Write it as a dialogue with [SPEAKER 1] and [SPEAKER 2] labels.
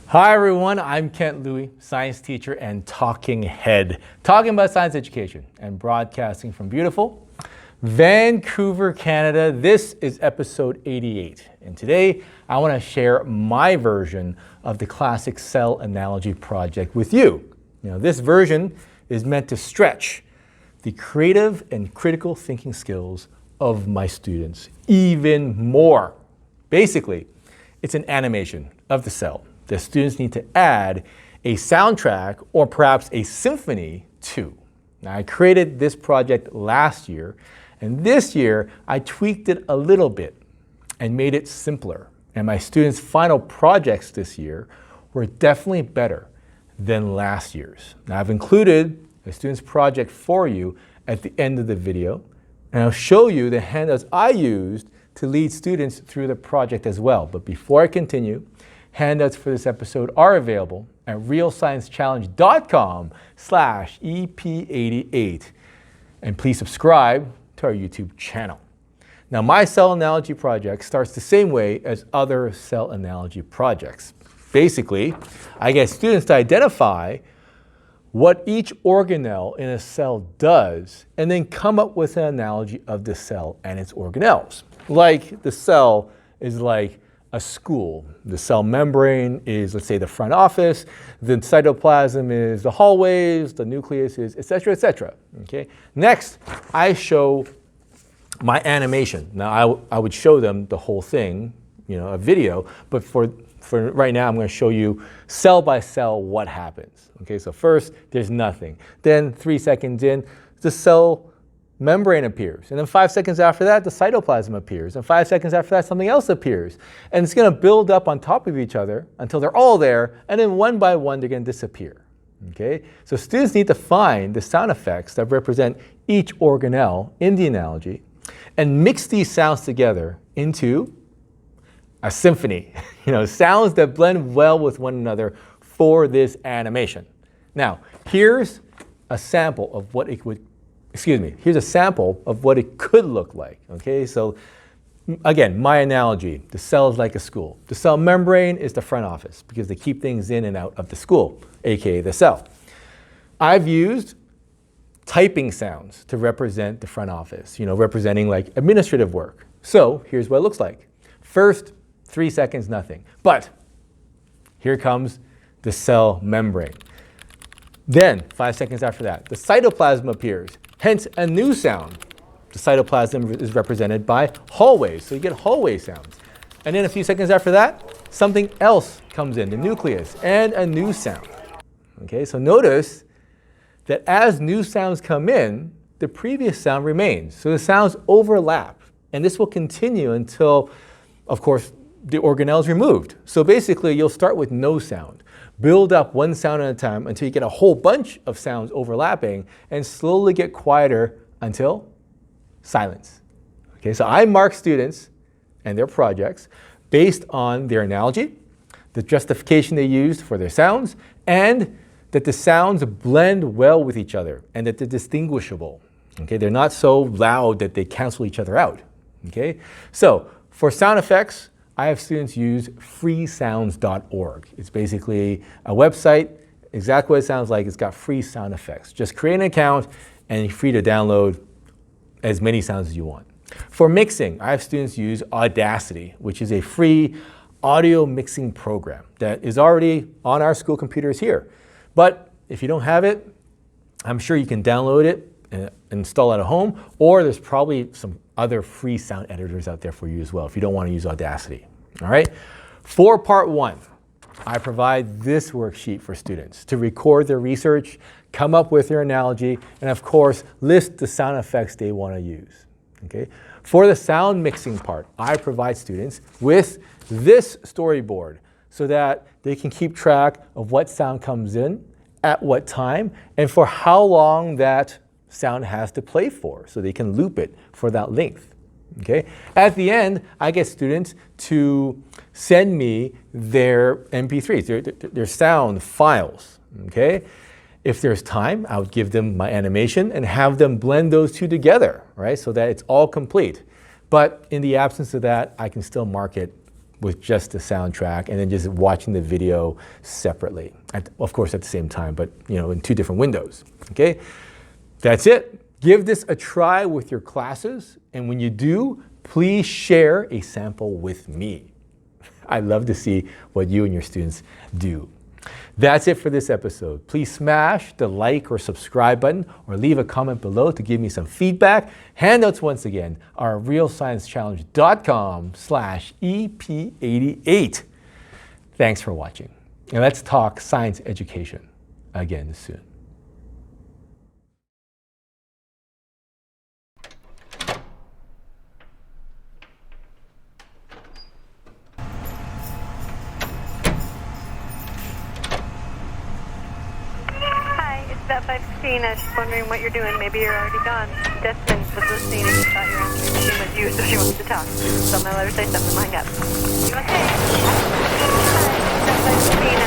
[SPEAKER 1] Hi everyone, I'm Kent Louie, science teacher and talking head, talking about science education and broadcasting from beautiful Vancouver, Canada. This is episode 88, and today I want to share my version of the classic cell analogy project with you. This version is meant to stretch the creative and critical thinking skills of my students even more. Basically, it's an animation of the cell. The students need to add a soundtrack or perhaps a symphony to. Now, I created this project last year, and this year I tweaked it a little bit and made it simpler. And my students' final projects this year were definitely better than last year's. Now, I've included a student's project for you at the end of the video, and I'll show you the handouts I used to lead students through the project as well. But before I continue, handouts for this episode are available at realsciencechallenge.com/EP88. And please subscribe to our YouTube channel. Now, my cell analogy project starts the same way as other cell analogy projects. Basically, I get students to identify what each organelle in a cell does and then come up with an analogy of the cell and its organelles. Like the cell is like a school. The cell membrane is, let's say, the front office. The cytoplasm is the hallways. The nucleus is, et cetera, et cetera. Okay? Next, I show my animation. Now, I would show them the whole thing, a video, but for right now, I'm going to show you cell by cell what happens. Okay, so first, there's nothing. Then 3 seconds in, the cell membrane appears. And then 5 seconds after that, the cytoplasm appears. And 5 seconds after that, something else appears. And it's going to build up on top of each other until they're all there. And then one by one, they're going to disappear. Okay? So students need to find the sound effects that represent each organelle in the analogy and mix these sounds together into a symphony. Sounds that blend well with one another for this animation. Now, here's a sample of what it would here's a sample of what it could look like. Okay, so again, my analogy, the cell is like a school. The cell membrane is the front office because they keep things in and out of the school, aka the cell. I've used typing sounds to represent the front office, representing like administrative work. So here's what it looks like. First, 3 seconds, nothing. But here comes the cell membrane. Then, 5 seconds after that, the cytoplasm appears. Hence, a new sound. The cytoplasm is represented by hallways, so you get hallway sounds. And then a few seconds after that, something else comes in, the nucleus, and a new sound. Okay, so notice that as new sounds come in, the previous sound remains. So the sounds overlap, and this will continue until, of course, the organelle is removed. So basically, you'll start with no sound. Build up one sound at a time until you get a whole bunch of sounds overlapping and slowly get quieter until silence. Okay, so I mark students and their projects based on their analogy, the justification they used for their sounds, and that the sounds blend well with each other and that they're distinguishable. Okay, they're not so loud that they cancel each other out. Okay, so for sound effects, I have students use freesounds.org. It's basically a website, exactly what it sounds like. It's got free sound effects. Just create an account and you're free to download as many sounds as you want. For mixing, I have students use Audacity, which is a free audio mixing program that is already on our school computers here. But if you don't have it, I'm sure you can download it and install it at home, or there's probably some other free sound editors out there for you as well if you don't want to use Audacity. All right? For part one, I provide this worksheet for students to record their research, come up with their analogy, and of course, list the sound effects they want to use. Okay? For the sound mixing part, I provide students with this storyboard so that they can keep track of what sound comes in, at what time, and for how long that sound has to play for, so they can loop it for that length. Okay? At the end, I get students to send me their MP3s, their sound files. Okay? If there's time, I would give them my animation and have them blend those two together, right? So that it's all complete. But in the absence of that, I can still mark it with just the soundtrack and then just watching the video separately. Of course, at the same time, but in 2 different windows. Okay, that's it. Give this a try with your classes, and when you do, please share a sample with me. I love to see what you and your students do. That's it for this episode. Please smash the like or subscribe button or leave a comment below to give me some feedback. Handouts, once again, are realsciencechallenge.com/EP88. Thanks for watching. And let's talk science education again soon.
[SPEAKER 2] That 516, I was just wondering what you're doing. Maybe you're already gone. Desmond was listening and she thought your answering machine was you, so she wants to talk. So I'm going to let her say something. Hang up. You okay? Hi, that 516,